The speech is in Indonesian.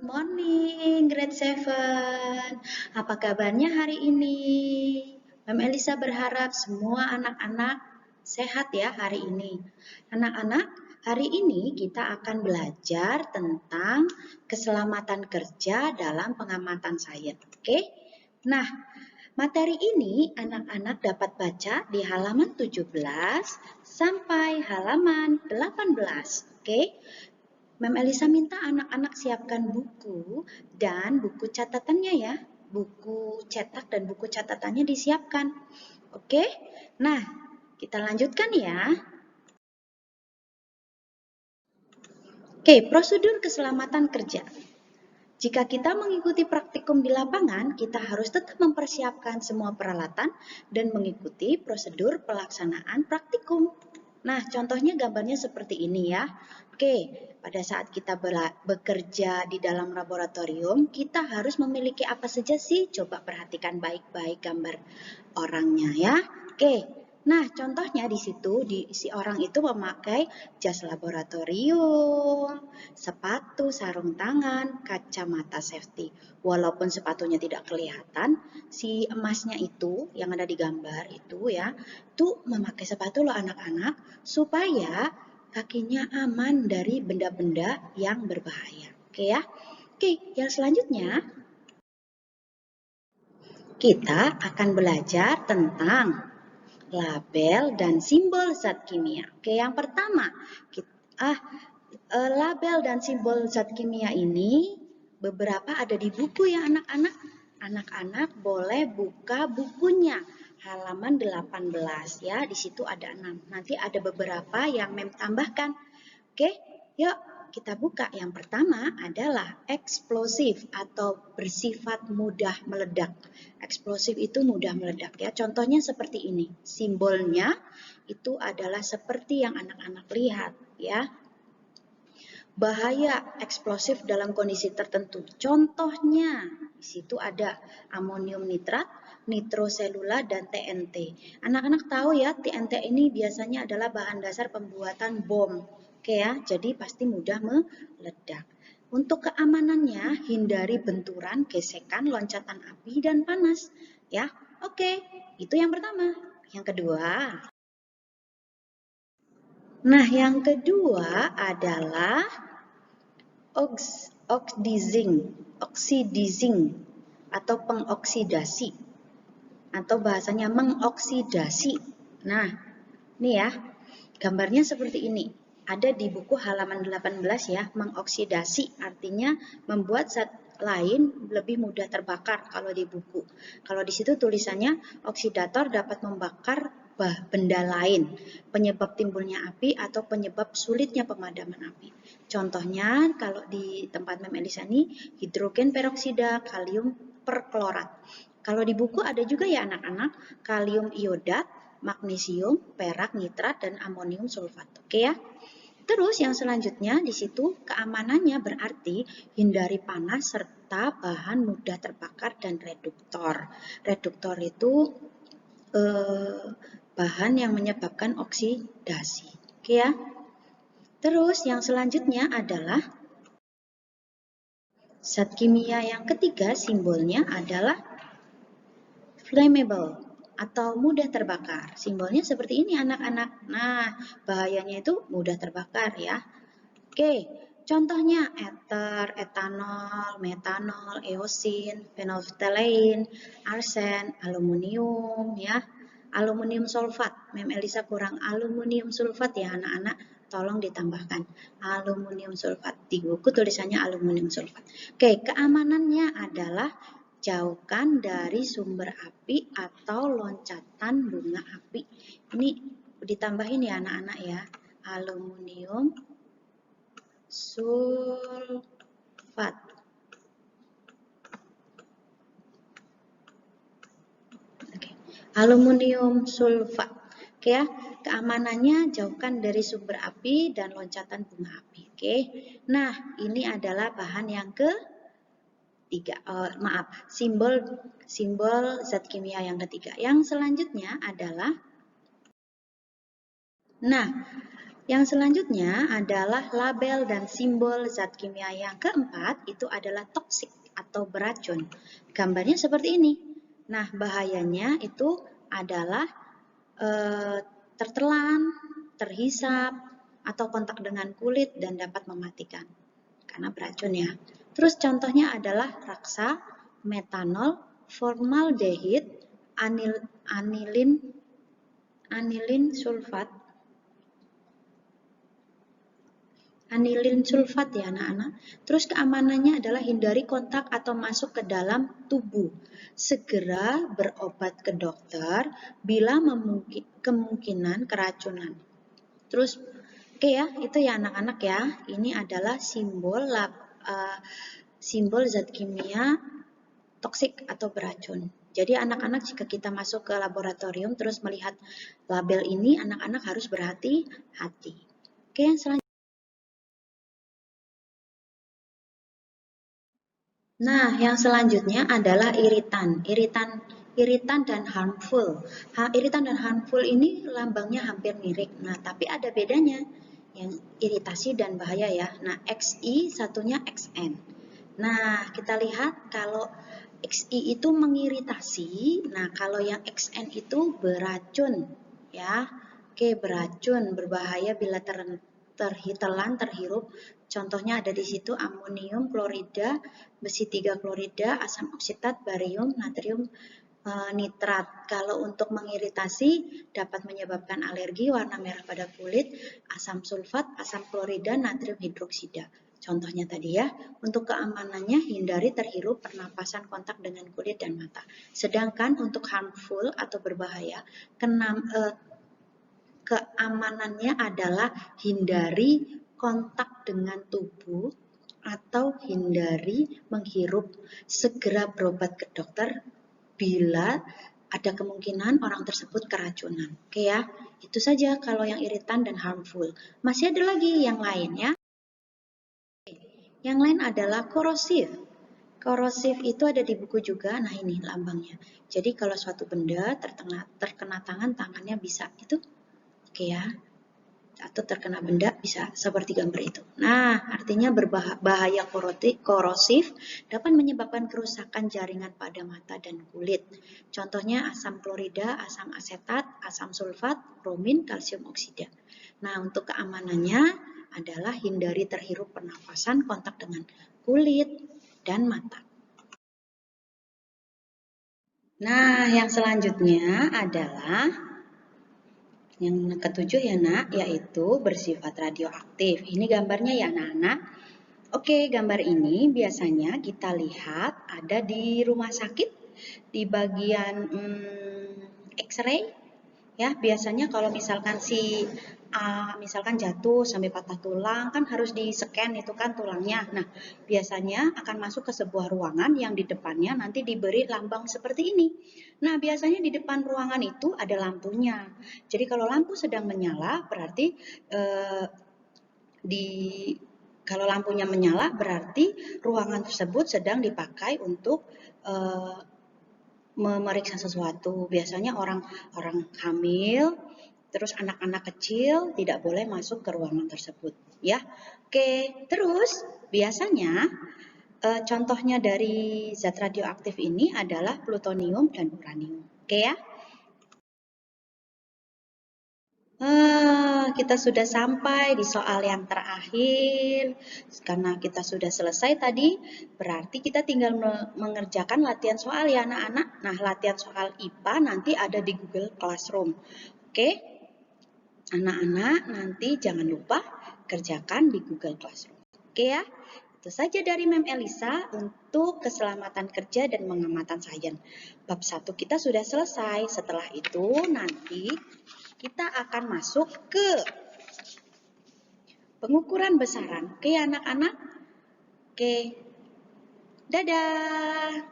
Morning, grade 7. Apa kabarnya hari ini? Mem Elisa berharap semua anak-anak sehat ya hari ini. Anak-anak, hari ini kita akan belajar tentang keselamatan kerja dalam pengamatan sains. Oke? Nah, materi ini anak-anak dapat baca di halaman 17 sampai halaman 18. Oke? Mem Elisa minta anak-anak siapkan buku dan buku catatannya ya. Buku cetak dan buku catatannya disiapkan. Oke? Nah, kita lanjutkan ya. Oke, prosedur keselamatan kerja. Jika kita mengikuti praktikum di lapangan, kita harus tetap mempersiapkan semua peralatan dan mengikuti prosedur pelaksanaan praktikum. Nah, contohnya gambarnya seperti ini ya. Oke, pada saat kita bekerja di dalam laboratorium, kita harus memiliki apa saja sih? Coba perhatikan baik-baik gambar orangnya ya. Oke, nah contohnya di situ si orang itu memakai jas laboratorium, sepatu, sarung tangan, kacamata safety. Walaupun sepatunya tidak kelihatan, si emasnya itu yang ada di gambar itu ya, tuh memakai sepatu loh anak-anak supaya kakinya aman dari benda-benda yang berbahaya. Oke ya. Oke, yang selanjutnya kita akan belajar tentang label dan simbol zat kimia. Oke, yang pertama, label dan simbol zat kimia ini beberapa ada di buku ya anak-anak. Anak-anak boleh buka bukunya halaman 18 ya. Di situ ada 6. Nanti ada beberapa yang Mem tambahkan. Oke, yuk kita buka. Yang pertama adalah eksplosif atau bersifat mudah meledak. Eksplosif itu mudah meledak ya. Contohnya seperti ini. Simbolnya itu adalah seperti yang anak-anak lihat ya. Bahaya eksplosif dalam kondisi tertentu. Contohnya di situ ada amonium nitrat, nitroselula, dan TNT. Anak-anak tahu ya, TNT ini biasanya adalah bahan dasar pembuatan bom. Oke ya, jadi pasti mudah meledak. Untuk keamanannya, hindari benturan, gesekan, loncatan api, dan panas. Ya, oke, itu yang pertama. Yang kedua, yang kedua adalah oxidizing atau pengoksidasi atau bahasanya mengoksidasi. Nah, ini ya, gambarnya seperti ini. Ada di buku halaman 18 ya, mengoksidasi artinya membuat zat lain lebih mudah terbakar kalau di buku. Kalau di situ tulisannya oksidator dapat membakar benda lain, penyebab timbulnya api atau penyebab sulitnya pemadaman api. Contohnya kalau di tempat Mem Elisa ini hidrogen peroksida, kalium perklorat. Kalau di buku ada juga ya anak-anak, kalium iodat, magnesium, perak nitrat, dan amonium sulfat. Oke ya. Terus yang selanjutnya di situ keamanannya berarti hindari panas serta bahan mudah terbakar dan reduktor. Reduktor itu bahan yang menyebabkan oksidasi. Oke ya. Terus yang selanjutnya adalah zat kimia yang ketiga simbolnya adalah flammable atau mudah terbakar. Simbolnya seperti ini anak-anak. Nah, bahayanya itu mudah terbakar ya. Oke, contohnya ether, etanol, metanol, eosin, fenolftalein, arsen, aluminium ya. Aluminium sulfat. Mem Elisa kurang aluminium sulfat ya anak-anak. Tolong ditambahkan aluminium sulfat. Di buku tulisannya aluminium sulfat. Oke, keamanannya adalah jauhkan dari sumber api atau loncatan bunga api. Ini ditambahin ya anak-anak ya. Aluminium sulfat. Oke. Aluminium sulfat. Oke ya, keamanannya jauhkan dari sumber api dan loncatan bunga api. Oke. Nah, ini adalah bahan yang ketiga. Simbol zat kimia yang ketiga. Yang selanjutnya adalah Yang selanjutnya adalah label dan simbol zat kimia. Yang keempat itu adalah toksik atau beracun. Gambarnya seperti ini. Nah, bahayanya itu adalah tertelan, terhisap, atau kontak dengan kulit dan dapat mematikan karena beracun ya. Terus contohnya adalah raksa, metanol, formaldehid, anilin sulfat, anilin sulfat ya anak-anak. Terus keamanannya adalah hindari kontak atau masuk ke dalam tubuh. Segera berobat ke dokter bila kemungkinan keracunan. Terus oke ya, itu ya anak-anak ya. Ini adalah simbol zat kimia toksik atau beracun. Jadi anak-anak jika kita masuk ke laboratorium terus melihat label ini, anak-anak harus berhati-hati. Oke, yang selanjutnya. Nah, yang selanjutnya adalah iritan. Iritan dan harmful. Iritan dan harmful ini lambangnya hampir mirip. Nah, tapi ada bedanya. Yang iritasi dan bahaya ya. Nah, XI satunya XN. Nah, kita lihat kalau XI itu mengiritasi. Nah, kalau yang XN itu beracun ya. Oke, beracun, berbahaya bila tertelan, terhirup. Contohnya ada di situ amonium klorida, besi 3 klorida, asam oksidat, barium, natrium nitrat. Kalau untuk mengiritasi dapat menyebabkan alergi, warna merah pada kulit, asam sulfat, asam klorida, natrium hidroksida. Contohnya tadi ya, untuk keamanannya hindari terhirup pernapasan kontak dengan kulit dan mata. Sedangkan untuk harmful atau berbahaya, keamanannya adalah hindari kontak dengan tubuh atau hindari menghirup. Segera berobat ke dokter bila ada kemungkinan orang tersebut keracunan. Oke ya, itu saja kalau yang iritan dan harmful. Masih ada lagi yang lain ya. Yang lain adalah korosif. Korosif itu ada di buku juga. Nah, ini lambangnya. Jadi kalau suatu benda terkena tangannya bisa itu. Oke ya. Atau terkena benda bisa seperti gambar itu. Nah, artinya bahaya korosif dapat menyebabkan kerusakan jaringan pada mata dan kulit. Contohnya asam klorida, asam asetat, asam sulfat, bromin, kalsium oksida. Nah, untuk keamanannya adalah hindari terhirup pernafasan, kontak dengan kulit dan mata. Nah, yang selanjutnya adalah yang ketujuh ya nak, yaitu bersifat radioaktif. Ini gambarnya ya anak-anak. Oke, gambar ini biasanya kita lihat ada di rumah sakit di bagian X-ray. Ya, biasanya kalau misalkan misalkan jatuh sampai patah tulang kan harus di-scan itu kan tulangnya. Nah, biasanya akan masuk ke sebuah ruangan yang di depannya nanti diberi lambang seperti ini. Nah, biasanya di depan ruangan itu ada lampunya. Jadi kalau lampu sedang menyala berarti kalau lampunya menyala berarti ruangan tersebut sedang dipakai untuk memeriksa sesuatu. Biasanya orang hamil, terus anak-anak kecil tidak boleh masuk ke ruangan tersebut, ya. Oke, terus biasanya contohnya dari zat radioaktif ini adalah plutonium dan uranium. Oke ya. Kita sudah sampai di soal yang terakhir. Karena kita sudah selesai tadi, berarti kita tinggal mengerjakan latihan soal ya anak-anak. Nah, latihan soal IPA nanti ada di Google Classroom. Oke? Anak-anak nanti jangan lupa kerjakan di Google Classroom. Oke ya? Itu saja dari Mem Elisa untuk keselamatan kerja dan pengamatan sains. Bab 1 kita sudah selesai. Setelah itu nanti kita akan masuk ke pengukuran besaran. Oke anak-anak? Oke. Dadah.